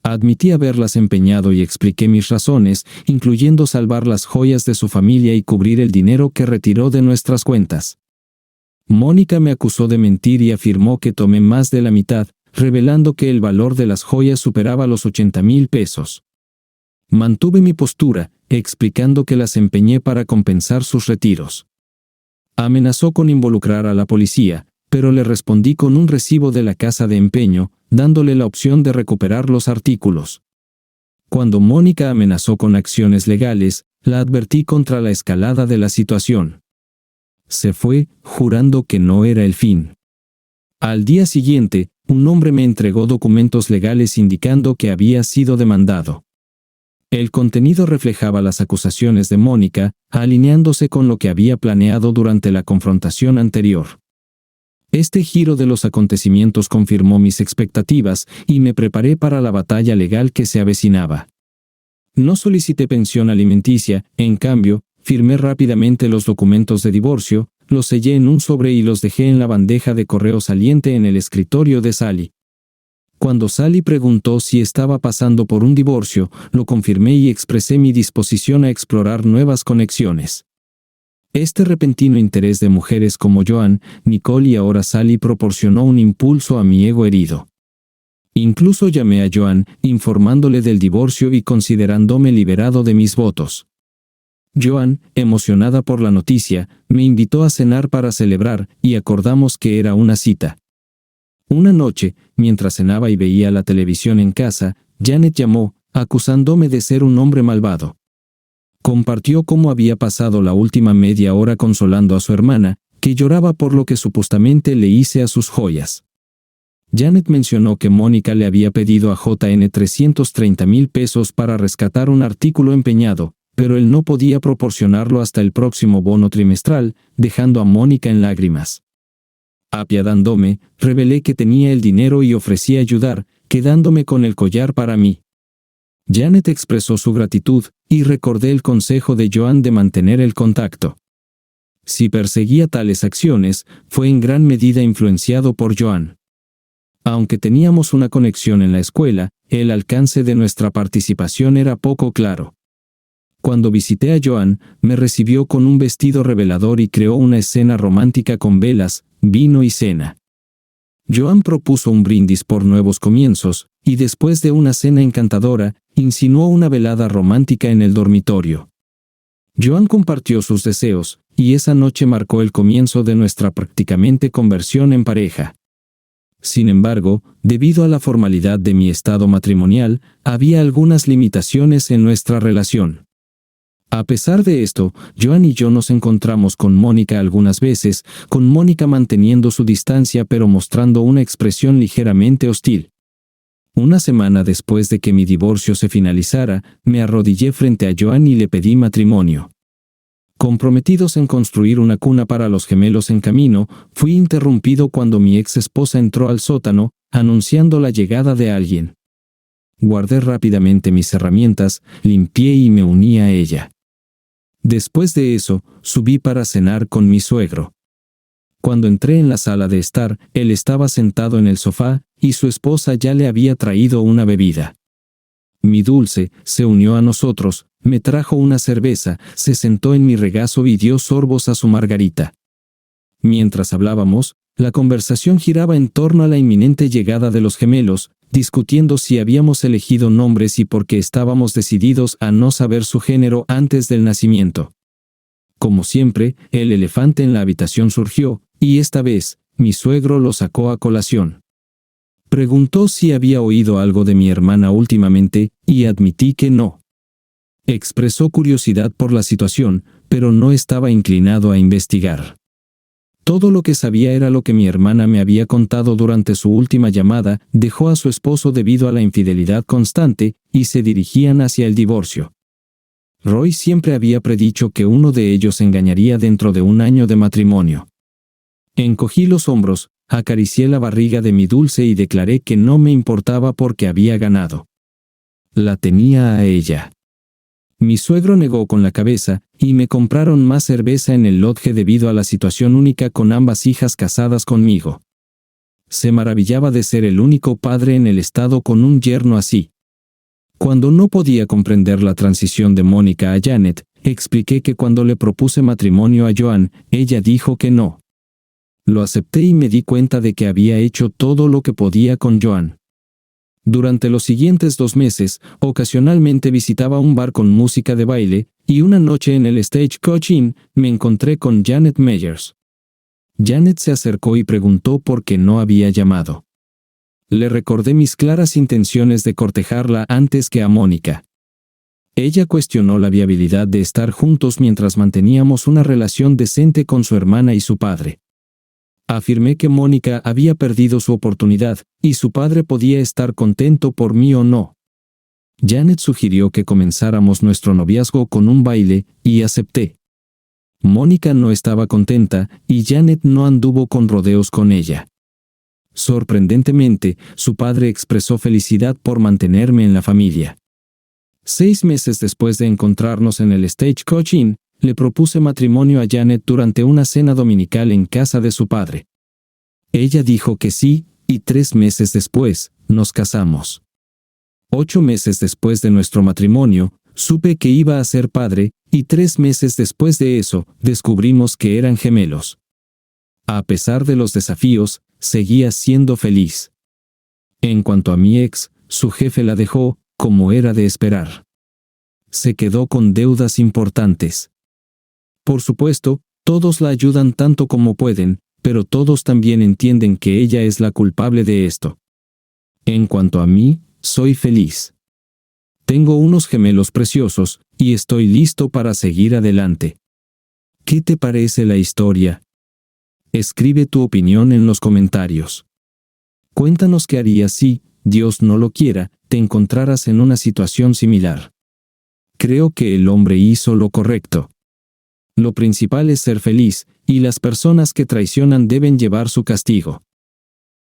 Admití haberlas empeñado y expliqué mis razones, incluyendo salvar las joyas de su familia y cubrir el dinero que retiró de nuestras cuentas. Mónica me acusó de mentir y afirmó que tomé más de la mitad, revelando que el valor de las joyas superaba los 80,000 pesos. Mantuve mi postura, explicando que las empeñé para compensar sus retiros. Amenazó con involucrar a la policía, pero le respondí con un recibo de la casa de empeño, dándole la opción de recuperar los artículos. Cuando Mónica amenazó con acciones legales, la advertí contra la escalada de la situación. Se fue, jurando que no era el fin. Al día siguiente, un hombre me entregó documentos legales indicando que había sido demandado. El contenido reflejaba las acusaciones de Mónica, alineándose con lo que había planeado durante la confrontación anterior. Este giro de los acontecimientos confirmó mis expectativas y me preparé para la batalla legal que se avecinaba. No solicité pensión alimenticia, en cambio, firmé rápidamente los documentos de divorcio, los sellé en un sobre y los dejé en la bandeja de correo saliente en el escritorio de Sally. Cuando Sally preguntó si estaba pasando por un divorcio, lo confirmé y expresé mi disposición a explorar nuevas conexiones. Este repentino interés de mujeres como Joan, Nicole y ahora Sally proporcionó un impulso a mi ego herido. Incluso llamé a Joan, informándole del divorcio y considerándome liberado de mis votos. Joan, emocionada por la noticia, me invitó a cenar para celebrar y acordamos que era una cita. Una noche, mientras cenaba y veía la televisión en casa, Janet llamó, acusándome de ser un hombre malvado. Compartió cómo había pasado la última media hora consolando a su hermana, que lloraba por lo que supuestamente le hice a sus joyas. Janet mencionó que Mónica le había pedido a JN 330,000 pesos para rescatar un artículo empeñado, pero él no podía proporcionarlo hasta el próximo bono trimestral, dejando a Mónica en lágrimas. Apiadándome, revelé que tenía el dinero y ofrecí ayudar, quedándome con el collar para mí. Janet expresó su gratitud, y recordé el consejo de Joan de mantener el contacto. Si perseguía tales acciones, fue en gran medida influenciado por Joan. Aunque teníamos una conexión en la escuela, el alcance de nuestra participación era poco claro. Cuando visité a Joan, me recibió con un vestido revelador y creó una escena romántica con velas, vino y cena. Joan propuso un brindis por nuevos comienzos, y después de una cena encantadora, insinuó una velada romántica en el dormitorio. Joan compartió sus deseos, y esa noche marcó el comienzo de nuestra prácticamente conversión en pareja. Sin embargo, debido a la formalidad de mi estado matrimonial, había algunas limitaciones en nuestra relación. A pesar de esto, Joan y yo nos encontramos con Mónica algunas veces, con Mónica manteniendo su distancia pero mostrando una expresión ligeramente hostil. Una semana después de que mi divorcio se finalizara, me arrodillé frente a Joan y le pedí matrimonio. Comprometidos en construir una cuna para los gemelos en camino, fui interrumpido cuando mi ex esposa entró al sótano, anunciando la llegada de alguien. Guardé rápidamente mis herramientas, limpié y me uní a ella. Después de eso, subí para cenar con mi suegro. Cuando entré en la sala de estar, él estaba sentado en el sofá, y su esposa ya le había traído una bebida. Mi dulce se unió a nosotros, me trajo una cerveza, se sentó en mi regazo y dio sorbos a su margarita. Mientras hablábamos, la conversación giraba en torno a la inminente llegada de los gemelos, discutiendo si habíamos elegido nombres y por qué estábamos decididos a no saber su género antes del nacimiento. Como siempre, el elefante en la habitación surgió, y esta vez, mi suegro lo sacó a colación. Preguntó si había oído algo de mi hermana últimamente, y admití que no. Expresó curiosidad por la situación, pero no estaba inclinado a investigar. Todo lo que sabía era lo que mi hermana me había contado durante su última llamada, dejó a su esposo debido a la infidelidad constante, y se dirigían hacia el divorcio. Roy siempre había predicho que uno de ellos engañaría dentro de un año de matrimonio. Encogí los hombros, acaricié la barriga de mi dulce y declaré que no me importaba porque había ganado. La tenía a ella. Mi suegro negó con la cabeza, y me compraron más cerveza en el lodge debido a la situación única con ambas hijas casadas conmigo. Se maravillaba de ser el único padre en el estado con un yerno así. Cuando no podía comprender la transición de Mónica a Janet, expliqué que cuando le propuse matrimonio a Joan, ella dijo que no. Lo acepté y me di cuenta de que había hecho todo lo que podía con Joan. Durante los siguientes 2 meses, ocasionalmente visitaba un bar con música de baile, y una noche en el Stagecoach Inn, me encontré con Janet Meyers. Janet se acercó y preguntó por qué no había llamado. Le recordé mis claras intenciones de cortejarla antes que a Mónica. Ella cuestionó la viabilidad de estar juntos mientras manteníamos una relación decente con su hermana y su padre. Afirmé que Mónica había perdido su oportunidad, y su padre podía estar contento por mí o no. Janet sugirió que comenzáramos nuestro noviazgo con un baile, y acepté. Mónica no estaba contenta, y Janet no anduvo con rodeos con ella. Sorprendentemente, su padre expresó felicidad por mantenerme en la familia. 6 meses después de encontrarnos en el Stagecoach Inn, le propuse matrimonio a Janet durante una cena dominical en casa de su padre. Ella dijo que sí, y 3 meses después, nos casamos. 8 meses después de nuestro matrimonio, supe que iba a ser padre, y 3 meses después de eso, descubrimos que eran gemelos. A pesar de los desafíos, seguía siendo feliz. En cuanto a mi ex, su jefe la dejó, como era de esperar. Se quedó con deudas importantes. Por supuesto, todos la ayudan tanto como pueden, pero todos también entienden que ella es la culpable de esto. En cuanto a mí, soy feliz. Tengo unos gemelos preciosos, y estoy listo para seguir adelante. ¿Qué te parece la historia? Escribe tu opinión en los comentarios. Cuéntanos qué harías si, Dios no lo quiera, te encontraras en una situación similar. Creo que el hombre hizo lo correcto. Lo principal es ser feliz, y las personas que traicionan deben llevar su castigo.